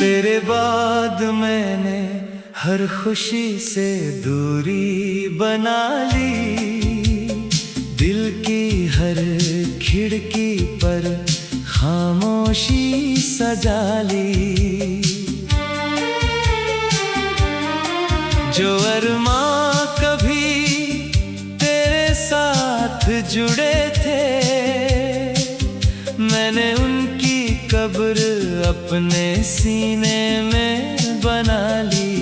तेरे बाद मैंने हर खुशी से दूरी बना ली। दिल की हर खिड़की पर खामोशी सजा ली। जो अरमां कभी तेरे साथ जुड़े थे, मैंने उनकी कब्र अपने सीने में बना ली।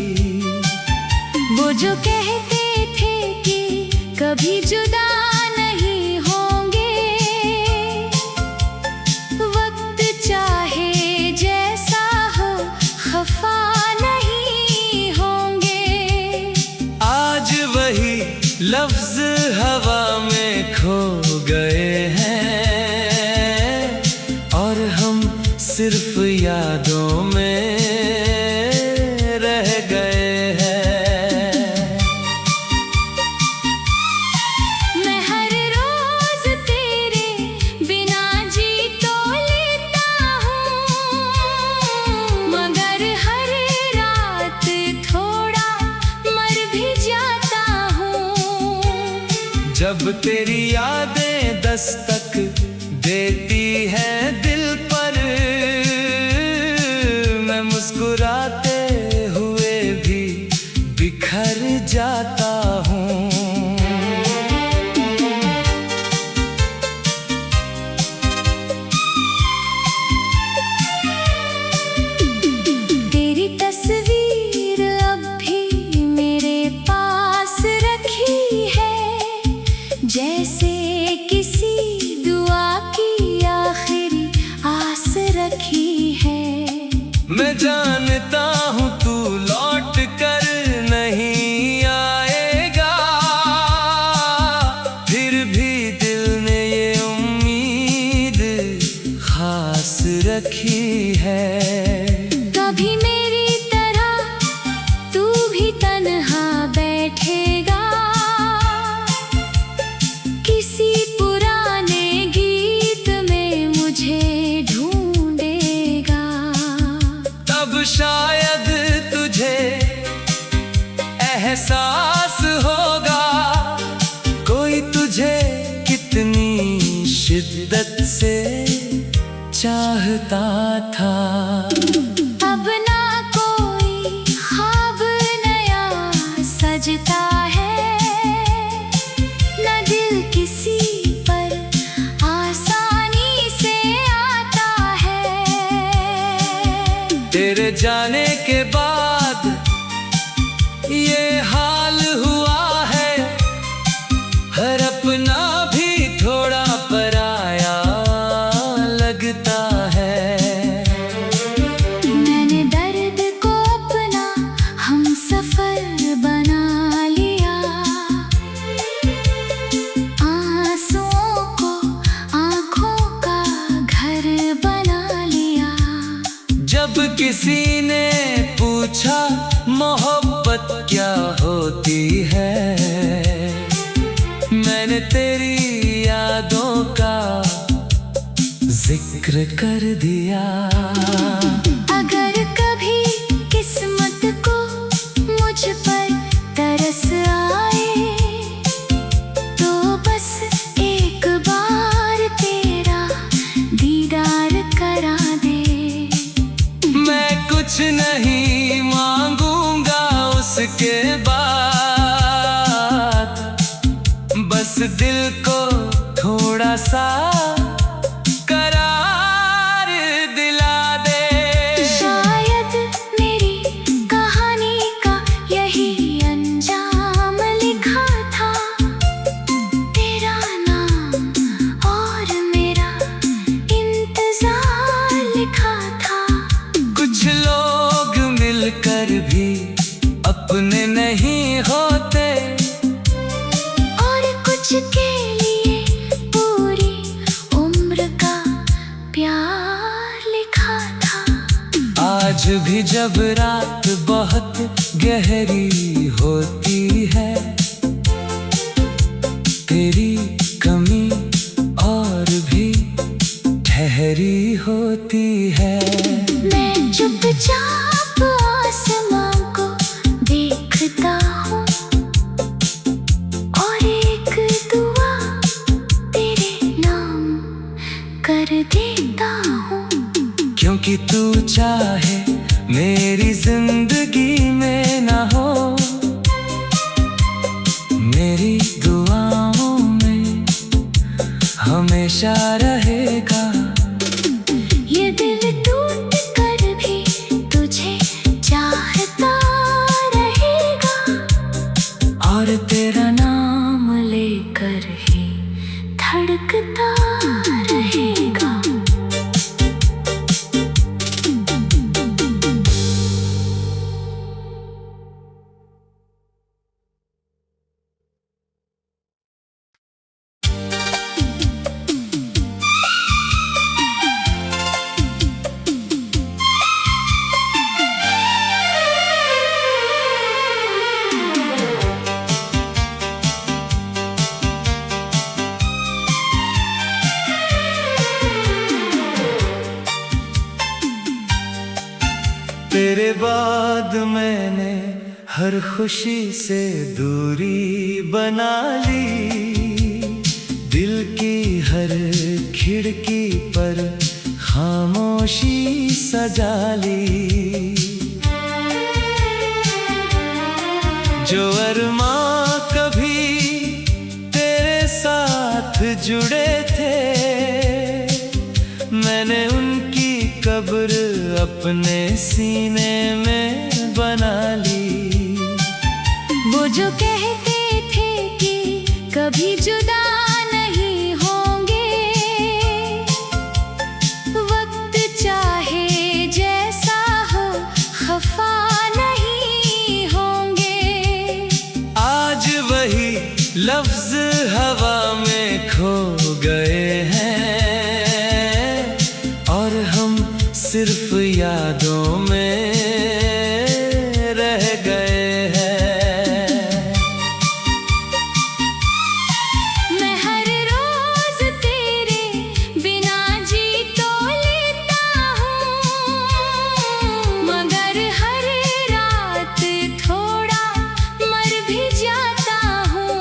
वो जो कहते थे कि कभी जुदा नहीं होंगे, वक्त चाहे जैसा हो खफा नहीं होंगे। आज वही लफ्ज हवा में खो गए हैं और हम सिर्फ यादों में रह गए हैं। मैं हर रोज तेरे बिना जी तो लेता हूँ, मगर हर रात थोड़ा मर भी जाता हूँ। जब तेरी यादें दस्तक देती है दिल पर, मैं मुस्कुराते हुए भी बिखर जाता हूँ। तेरी तस्वीर अब भी मेरे पास रखी है, जैसे किसी दुआ की आखिरी आस रखी है। मैं जानता हूँ तू लौट कर नहीं आएगा, फिर भी दिल ने ये उम्मीद खास रखी है। कभी मेरी तरह तू भी तन्हा बैठेगा, किसी पुराने गीत में मुझे ढूंढेगा। तब शायद तुझे एहसास होगा कोई तुझे कितनी शिद्दत से चाहता था। अब ना कोई ख्वाब नया सजता है, न दिल किसी पर आसानी से आता है। तेरे जाने के बाद ये हाल हुआ है, हर अपना भी थोड़ा पराया लगता है। मैंने दर्द को अपना हमसफर बना लिया, आंसुओं को आंखों का घर बना लिया। जब किसी ने पूछा मोहब्बत क्या होती है, मैंने तेरी यादों का जिक्र कर दिया। अगर कभी किस्मत को मुझ पर तरस आए, तो बस एक बार तेरा दीदार करा दे। मैं कुछ नहीं मांगूंगा उसके बाद, बस दिल को थोड़ा सा करार दिला दे। शायद मेरी कहानी का यही अंजाम लिखा था, तेरा नाम और मेरा इंतजार लिखा था। कुछ लोग मिलकर भी अपने नहीं होते, और कुछ के लिए पूरी उम्र का प्यार लिखा था। आज भी जब रात बहुत गहरी होती है, तेरी कमी और भी ठहरी होती है। मैं चुपचाप हमेशा रहेगा। ये दिल टूट कर भी तुझे चाहता रहेगा, और तेरा नाम लेकर ही धड़कता रहेगा। तेरे बाद मैंने हर खुशी से दूरी बना ली। दिल की हर खिड़की पर खामोशी सजा ली। जो अरमां कभी तेरे साथ जुड़े थे, मैंने उनकी कब्र अपने सीने में बना ली। वो जो कहते थे कि कभी जुदा नहीं होंगे, वक्त चाहे जैसा हो खफा नहीं होंगे। आज वही लफ्ज हवा में खो गए हैं, और हम सिर्फ यादों में रह गए हैं। मैं हर रोज तेरे बिना जी तो लेता हूँ, मगर हर रात थोड़ा मर भी जाता हूँ।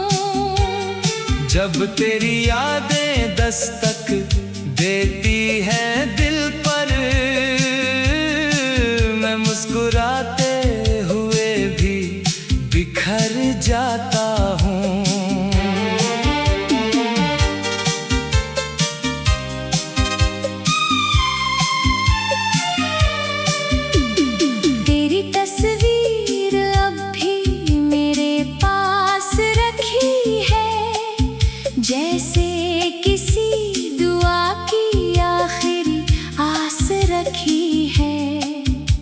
जब तेरी यादें दस्तक देती हैं दिल पर, मैं मुस्कुराते हुए भी बिखर जाता हूँ। तेरी तस्वीर अब भी मेरे पास रखी है, जैसे किसी दुआ की आखिरी आस रखी है।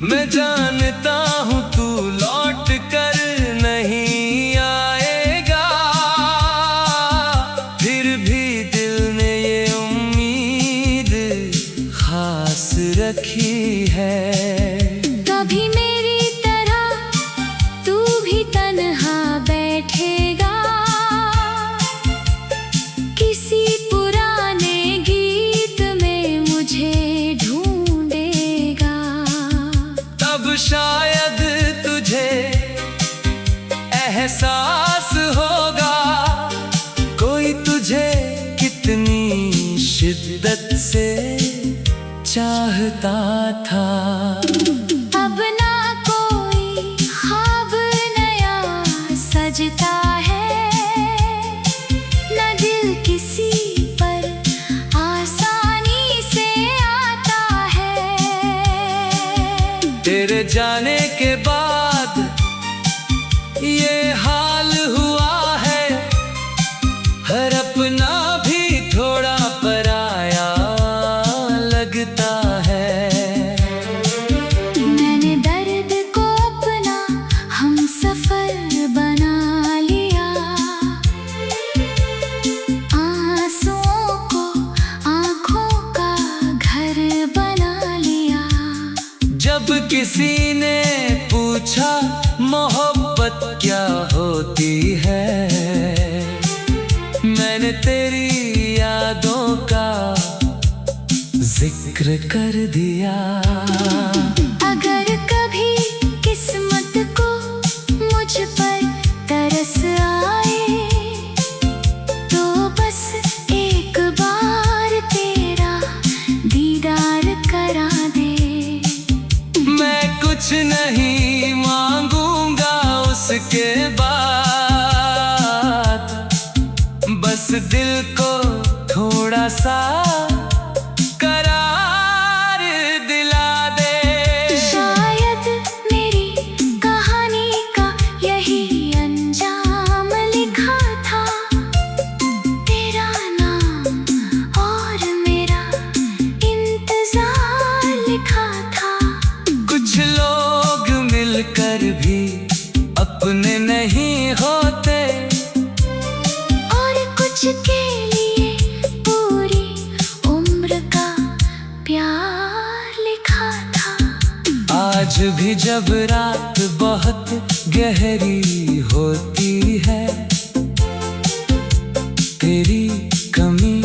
मैं जानता हूँ तू लौट कर नहीं आएगा, फिर भी दिल ने ये उम्मीद खास रखी है। कभी मेरी तरह तू भी तन्हा बैठेगा, किसी पुराने गीत में मुझे ढूंढेगा। तब शायद तुझे एहसास होगा, कोई तुझे कितनी शिद्दत से चाहता था। अब ना कोई ख्वाब नया सजता है, न दिल किसी पर आसानी से आता है। तेरे जाने के बाद ये हाल हुआ है, हर अपना भी थोड़ा पराया लगता है। मैंने दर्द को अपना हमसफर बना लिया, आंसुओं को आंखों का घर बना लिया। जब किसी ने पूछा मोहब्बत क्या होती है, मैंने तेरी यादों का जिक्र कर दिया। अगर कभी किस्मत को मुझ पर तरस आए, तो बस एक बार तेरा दीदार करा दे। मैं कुछ नहीं मांगूंगा उसके बाद, बस दिल को थोड़ा सा करार दिला दे। शायद मेरी कहानी का यही अंजाम लिखा था, तेरा नाम और मेरा इंतजार लिखा था। कुछ लोग मिलकर भी अपने नहीं होते, और कुछ के लिए पूरी उम्र का प्यार लिखा था। आज भी जब रात बहुत गहरी होती है, तेरी कमी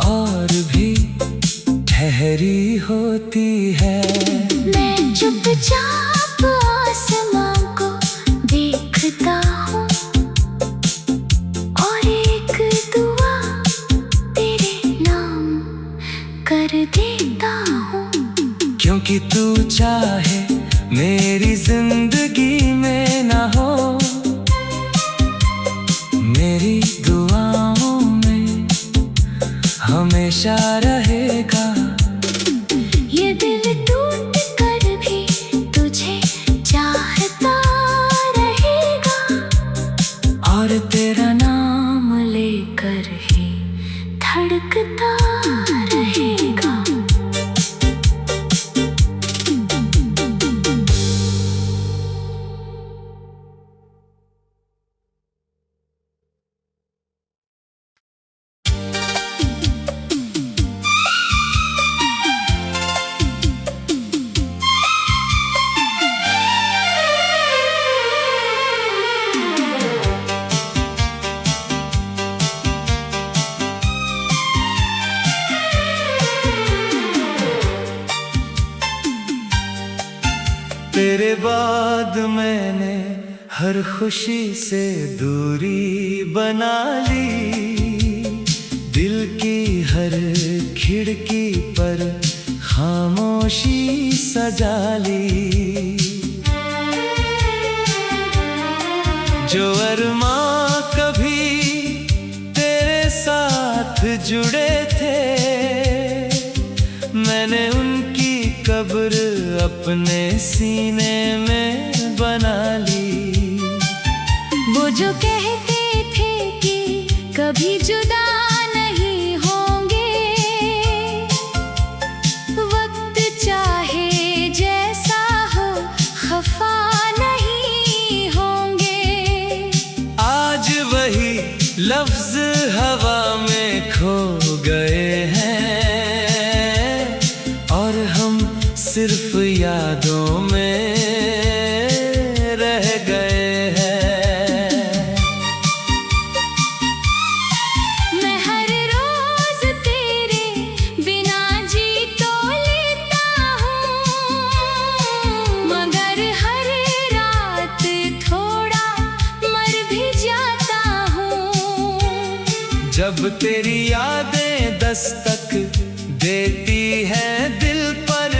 और भी ठहरी होती है। मैं चुपचाप आसमां को देखता हूँ और एक दुआ तेरे नाम कर देता हूँ। क्योंकि तू चाहे मेरी जिंदगी में ना हो, मेरी दुआओं में हमेशा रहेगा। ये दिल टूट कर भी तुझे चाहता रहेगा, और तेरा नाम लेकर ही धड़कता रहेगा। तेरे बाद मैंने हर खुशी से दूरी बना ली। दिल की हर खिड़की पर खामोशी सजा ली। जो अरमां कभी तेरे साथ जुड़े थे, मैंने उनकी कब्र अपने सीने में बना ली। वो जो कहते थे कि कभी जुदा नहीं होंगे, वक्त चाहे जैसा हो खफा नहीं होंगे। आज वही लफ्ज हवा में खो गए हैं, और हम सिर्फ यादों में रह गए हैं। मैं हर रोज तेरे बिना जी तो लेता हूँ, मगर हर रात थोड़ा मर भी जाता हूँ। जब तेरी यादें दस्तक देती है दिल पर,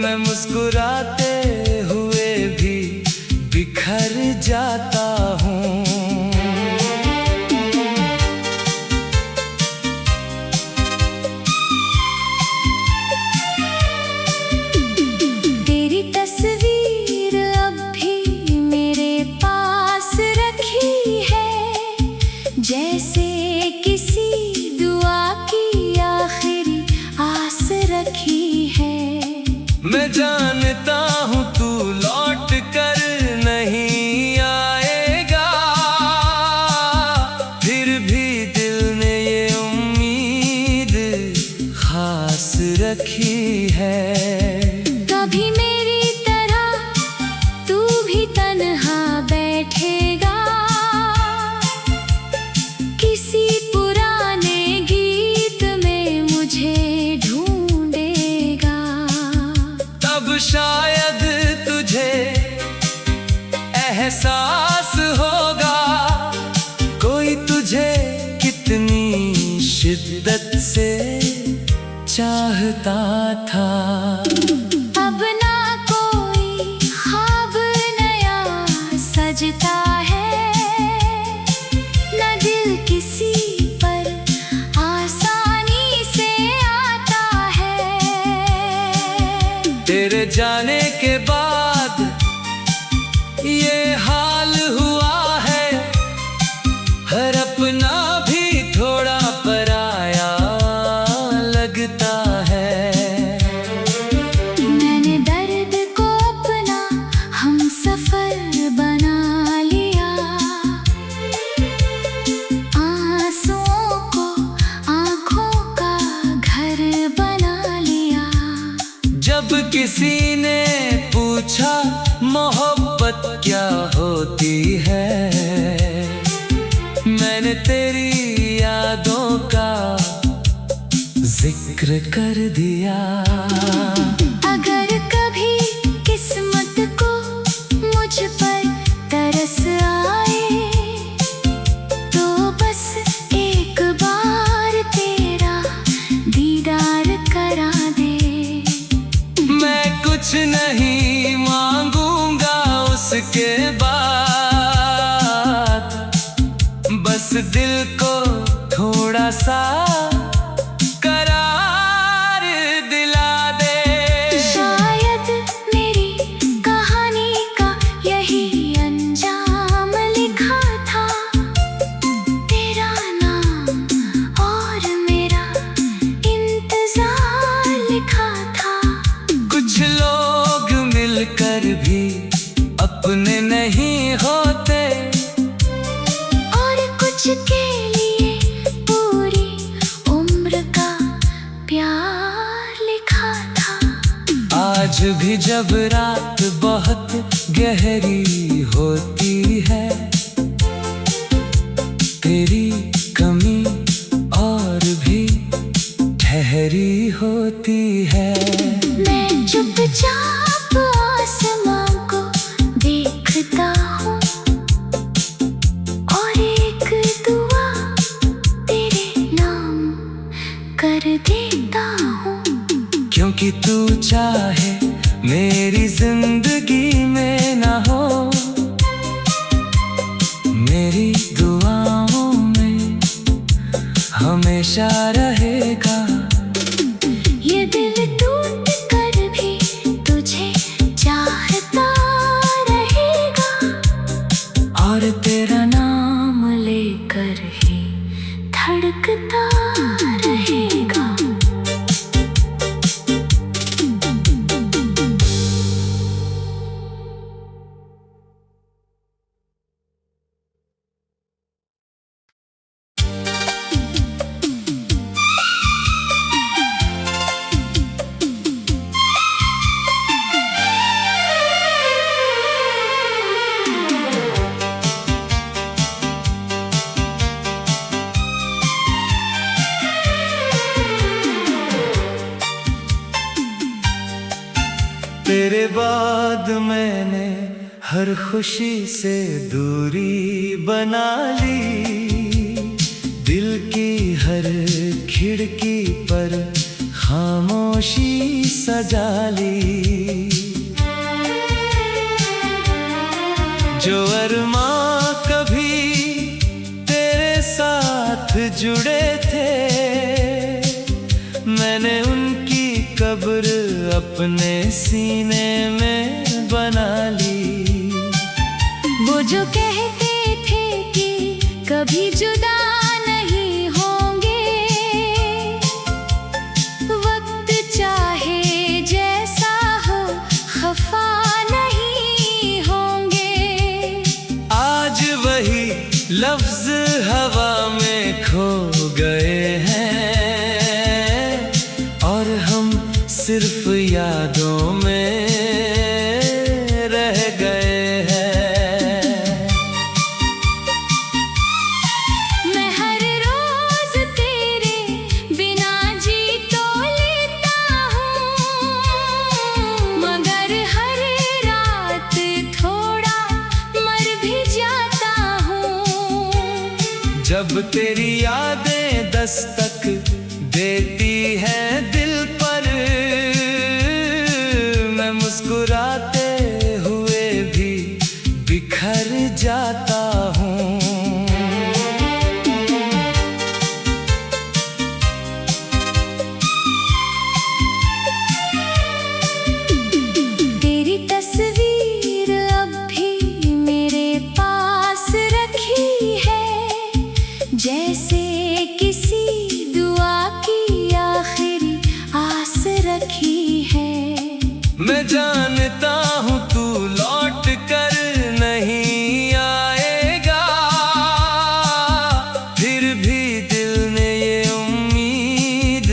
मैं मुस्कुराते हुए भी बिखर जाता हूँ। तेरी तस्वीर अब भी मेरे पास रखी है, जैसे किसी दुआ की आखिरी आस रखी है। मैं जानता हूँ तू लौट कर नहीं आएगा, फिर भी दिल ने ये उम्मीद खास रखी है। कभी मेरी तरह तू भी तन्हा बैठेगा, किसी पुराने गीत में मुझे ढूंढेगा। तब शायद तुझे एहसास होगा, कोई तुझे कितनी शिद्दत से चाहता था। अब ना कोई ख्वाब नया सजता है, न दिल किसी अपना भी थोड़ा पराया लगता है। मैंने दर्द को अपना हमसफर बना लिया, आंसुओं को आंखों का घर बना लिया। जब किसी ने पूछा मोहब्बत क्या होती है, मैंने तेरी यादों का जिक्र कर दिया। अगर कभी किस्मत को मुझ पर तरस आए, तो बस एक बार तेरा दीदार करा दे। मैं कुछ नहीं मांगूंगा उसके बाद, बस दिल को थोड़ा सा करार दिला दे। शायद मेरी कहानी का यही अंजाम लिखा था, तेरा नाम और मेरा इंतजार लिखा था। कुछ लोग मिलकर भी अपने नहीं होते, और कुछ के लिए पूरी उम्र का प्यार लिखा था। आज भी जब रात बहुत गहरी होती है, तेरी कमी और भी ठहरी होती है। मैं चुपचाप आसमां को देखता हूँ, और एक दुआ तेरे नाम कर देता हूँ। क्योंकि तू चाहे मेरी जिंदगी में ना हो, मेरी दुआओं में हमेशा रहेगा। ये दिल टूट कर भी तुझे चाहता रहेगा, और तेरा नाम लेकर ही धड़कता रहेगा। तेरे बाद मैंने हर खुशी से दूरी बना ली। दिल की हर खिड़की पर खामोशी सजा ली। जो अरमां कभी तेरे साथ जुड़े थे, मैंने उनकी कब्र अपने सीने में बना ली। वो जो कहते थे कि कभी जुदा नहीं होंगे, वक्त चाहे जैसा हो खफा नहीं होंगे। आज वही लफ्ज हवा में खो गए हैं, और हम सिर्फ यादों में रह गए हैं। मैं हर रोज तेरे बिना जी तो लेता हूँ, मगर हर रात थोड़ा मर भी जाता हूँ। जब तेरी यादें दस्तक देती हैं दिल पर, मैं मुस्कुराते हुए भी बिखर जाता हूँ। तेरी तस्वीर अब भी मेरे पास रखी है, जैसे किसी दुआ की आखिरी आस रखी है। मैं जानता हूँ तू लौट कर नहीं आएगा, फिर भी दिल ने ये उम्मीद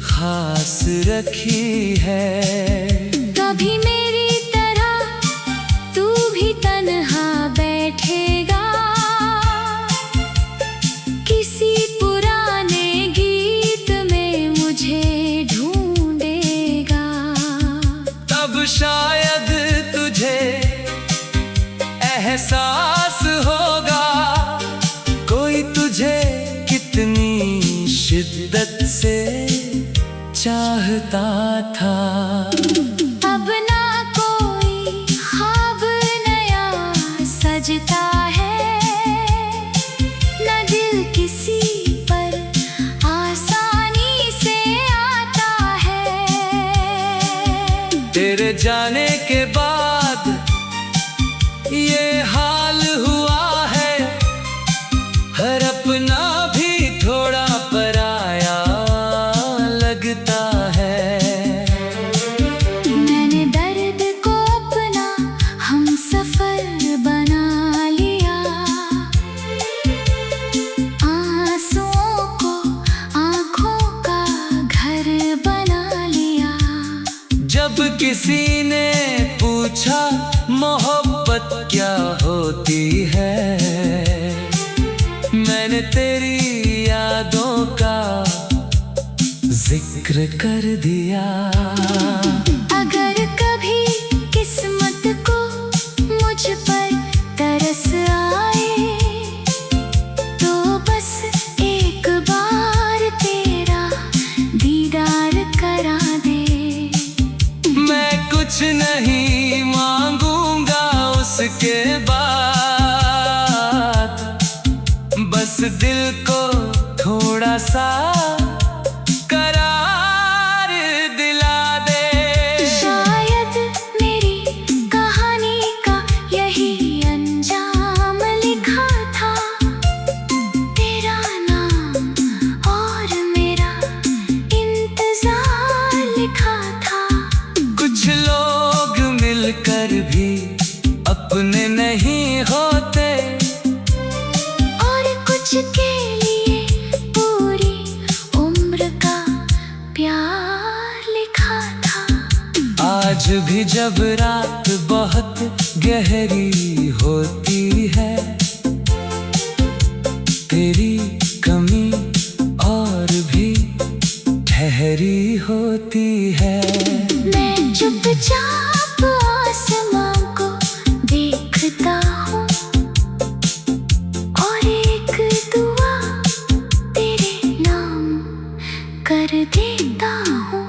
खास रखी है। कभी मेरी तरह तू भी तन्हा बैठेगा, किसी पुराने गीत में मुझे ढूंढेगा। तब शायद तुझे एहसास होगा कोई तुझे कितनी शिद्दत से चाहता था। अब ना कोई ख्वाब नया सजता है, न दिल किसी पर आसानी से आता है। तेरे जाने के बाद ये हाल हुआ है, हर अपना भी थोड़ा पराया लगता है। मैंने दर्द को अपना हमसफर बना लिया, आंसुओं को आंखों का घर बना लिया। जब किसी ने पूछा मोहब्बत क्या होती है, मैंने तेरी यादों का जिक्र कर दिया। अगर कभी किस्मत को मुझ पर तरस आए, तो बस एक बार तेरा दीदार करा दे। मैं कुछ नहीं मांगूंगा उसके बाद, बस दिल को थोड़ा सा करार दिला दे। शायद मेरी कहानी का यही अंजाम लिखा था, तेरा नाम और मेरा इंतजार लिखा था। कुछ लोग मिलकर भी अपने नहीं होते, और कुछ के लिए पूरी उम्र का प्यार लिखा था। आज भी जब रात बहुत गहरी होती है, तेरी कमी और भी ठहरी होती है। मैं चुपचाप आसमां को देखता हूँ, और एक दुआ तेरे नाम कर देता हूँ।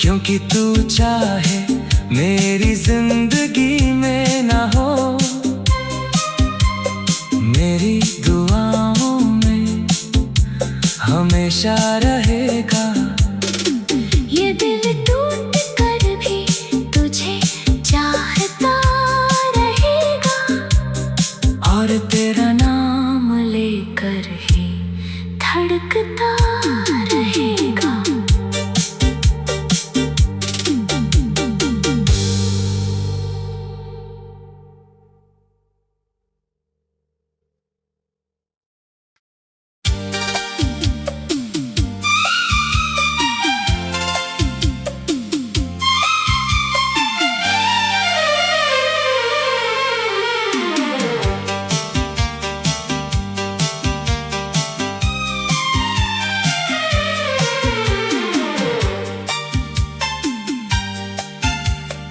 क्योंकि तू चाहे मेरी जिंदगी में ना हो, मेरी दुआओं में हमेशा रहेगा। ये दिल टूट कर भी तुझे चाहता रहेगा, और तेरा नाम लेकर ही धड़कता रहेगा।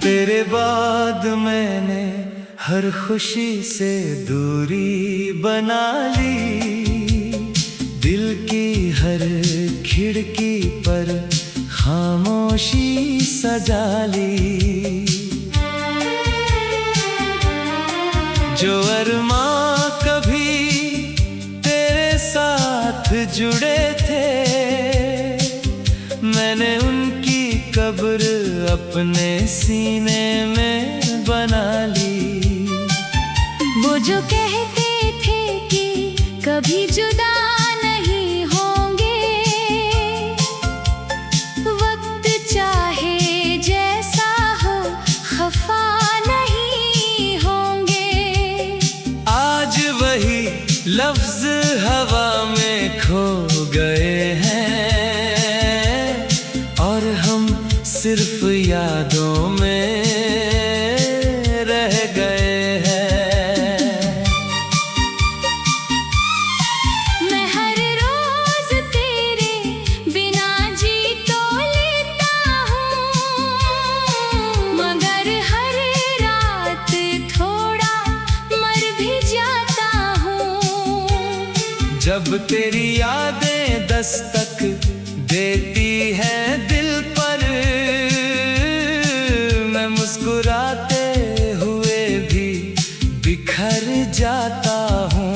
तेरे बाद मैंने हर खुशी से दूरी बना ली, दिल की हर खिड़की पर खामोशी सजा ली। जो अरमां कभी तेरे साथ जुड़े थे, मैंने उनकी कब्र अपने सीने में बना ली। वो जो कहते थे कि कभी जुदा नहीं होंगे। वक्त चाहे जैसा हो खफा नहीं होंगे। आज वही लफ्ज हवा में खो गए हैं और हम सिर्फ यादों में रह गए हैं। मैं हर रोज तेरे बिना जी तो लेता हूँ, मगर हर रात थोड़ा मर भी जाता हूँ। जब तेरी यादें दस्तक देती है दिल पर, मैं मुस्कुराते हुए भी बिखर जाता हूँ।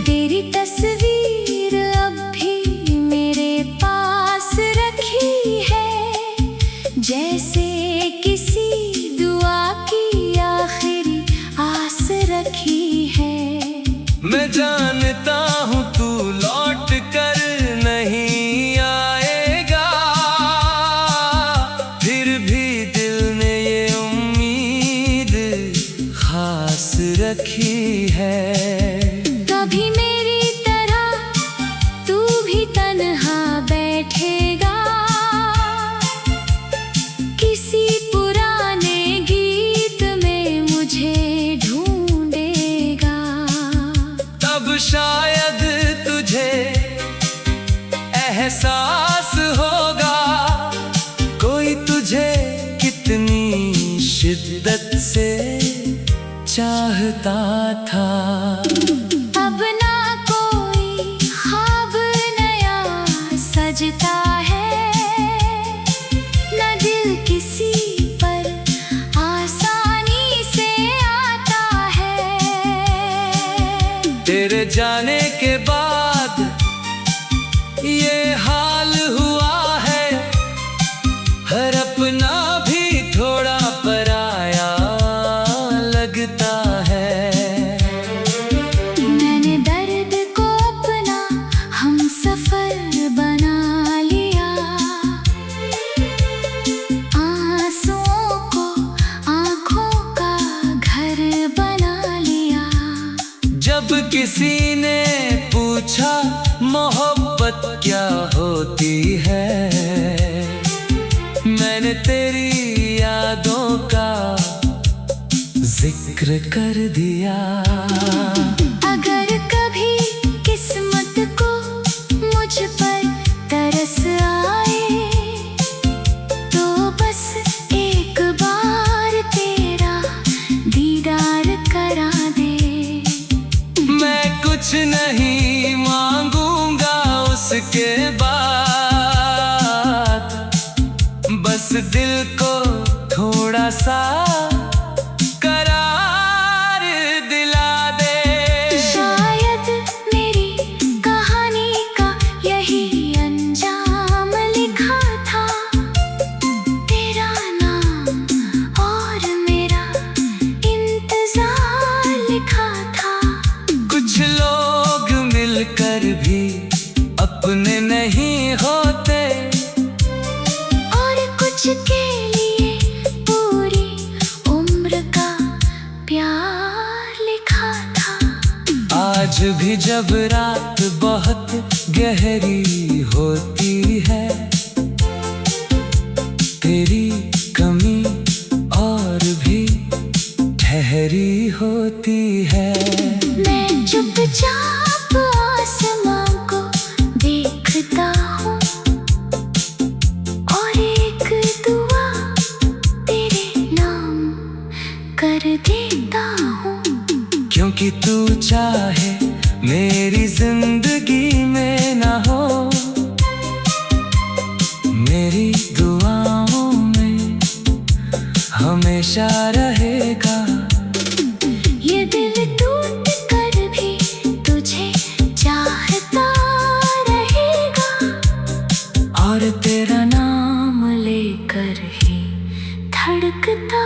तेरी तस्वीर अब भी मेरे पास रखी है, जैसे किसी दुआ की आखिरी आस रखी है। मैं जानता हूँ तू लौट कर नहीं आएगा, फिर भी दिल ने ये उम्मीद खास रखी है। कभी मेरी तरह तू भी तन्हा बैठेगा, किसी पुराने गीत में मुझे ढूंढेगा। तब शायद तुझे एहसास होगा कोई तुझे कितनी शिद्दत से चाहता था। अब ना कोई ख्वाब नया सजता है, न दिल किसी पर आसानी से आता है। तेरे जाने के बाद ये हाल हुआ है, हर अपना भी थोड़ा पराया लगता है। मैंने दर्द को अपना हमसफर बना लिया, आंसुओं को आंखों का घर बना लिया। जब किसी ने पूछा मोहब्बत क्या होती है, मैंने तेरी यादों का जिक्र कर दिया। अगर कभी किस्मत को मुझ पर तरस आए, तो बस एक बार तेरा दीदार करा दे। मैं कुछ नहीं मांगूंगा उसके बाद, बस दिल को थोड़ा सा करार दिला दे। शायद मेरी कहानी का यही अंजाम लिखा था, तेरा नाम और मेरा इंतजार लिखा था। कुछ लोग मिलकर भी अपने नहीं होते, और कुछ के लिए पूरी उम्र का प्यार लिखा था। आज भी जब रात बहुत गहरी होती है, तेरी कमी और भी ठहरी होती है। मैं चुपचाप आसमां को देखता हूँ, और एक दुआ तेरे नाम कर देता हूँ। क्योंकि तू चाहे मेरी जिंदगी में ना हो, मेरी दुआओं में हमेशा रहेगा। ये दिल टूट कर भी तुझे चाहता रहेगा, और तेरा नाम ले ही धड़कता